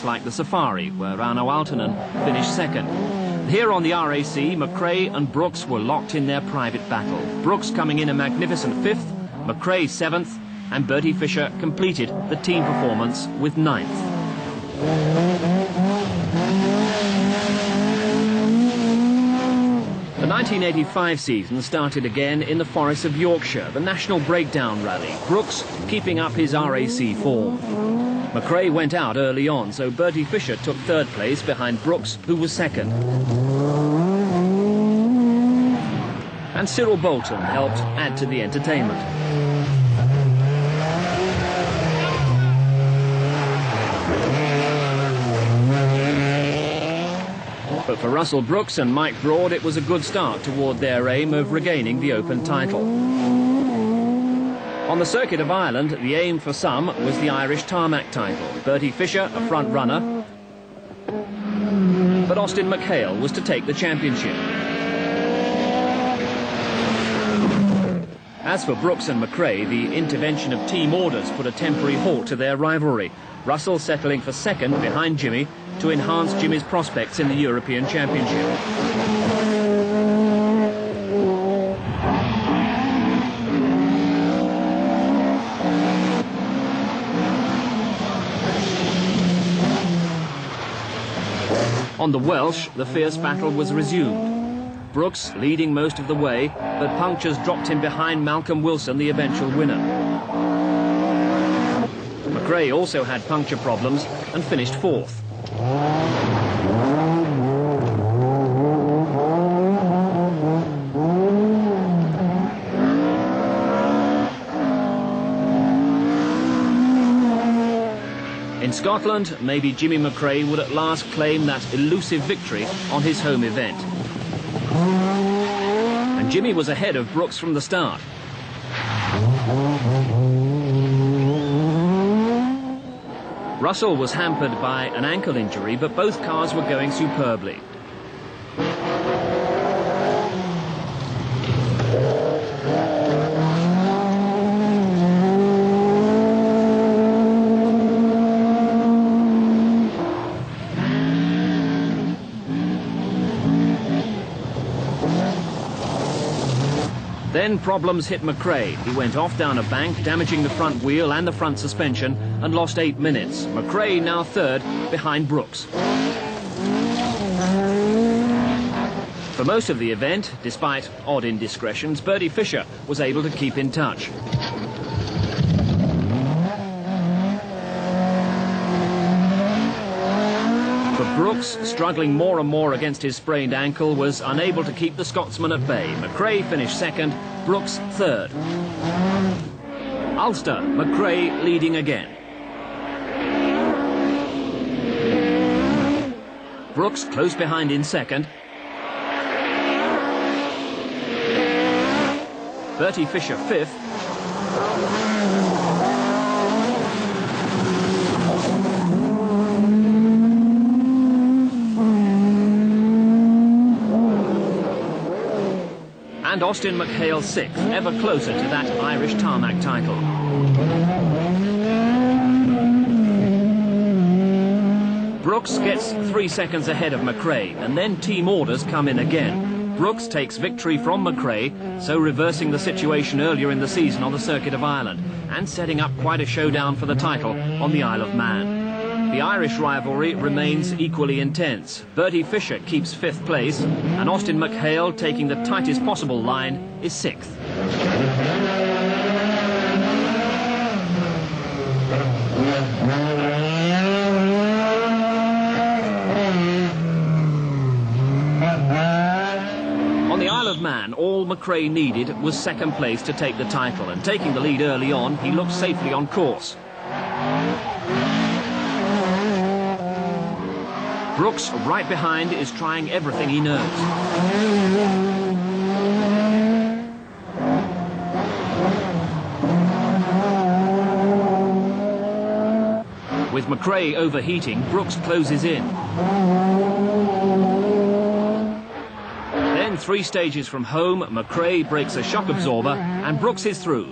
like the Safari, where Arno Aaltonen finished second. Here on the RAC, McRae and Brooks were locked in their private battle. Brooks coming in a magnificent 5th, McRae 7th, and Bertie Fisher completed the team performance with 9th. The 1985 season started again in the forests of Yorkshire, the National Breakdown Rally, Brooks keeping up his RAC form. McRae went out early on, so Bertie Fisher took 3rd place behind Brooks, who was 2nd. And Cyril Bolton helped add to the entertainment. But for Russell Brooks and Mike Broad, it was a good start toward their aim of regaining the Open title. On the circuit of Ireland, the aim for some was the Irish tarmac title. Bertie Fisher, a front runner, but Austin McHale was to take the championship. As for Brooks and McRae, the intervention of team orders put a temporary halt to their rivalry. Russell settling for 2nd behind Jimmy to enhance Jimmy's prospects in the European Championship. On the Welsh, the fierce battle was resumed. Brooks leading most of the way, but punctures dropped him behind Malcolm Wilson, the eventual winner. McRae also had puncture problems and finished 4th. In Scotland, maybe Jimmy McRae would at last claim that elusive victory on his home event. And Jimmy was ahead of Brooks from the start. Russell was hampered by an ankle injury, but both cars were going superbly. Then problems hit McRae. He went off down a bank, damaging the front wheel and the front suspension, and lost 8 minutes. McRae now 3rd behind Brooks. For most of the event, despite odd indiscretions, Bertie Fisher was able to keep in touch. Brooks, struggling more and more against his sprained ankle, was unable to keep the Scotsman at bay. McRae finished 2nd, Brooks 3rd. Ulster, McRae leading again. Brooks close behind in 2nd. Bertie Fisher 5th. And Austin McHale 6th, ever closer to that Irish tarmac title. Brooks gets 3 seconds ahead of McRae, and then team orders come in again. Brooks takes victory from McRae, so reversing the situation earlier in the season on the circuit of Ireland, and setting up quite a showdown for the title on the Isle of Man. The Irish rivalry remains equally intense. Bertie Fisher keeps 5th place, and Austin McHale, taking the tightest possible line, is 6th. On the Isle of Man, all McRae needed was 2nd place to take the title, and taking the lead early on, he looked safely on course. Brooks, right behind, is trying everything he knows. With McRae overheating, Brooks closes in. Then 3 stages from home, McRae breaks a shock absorber and Brooks is through.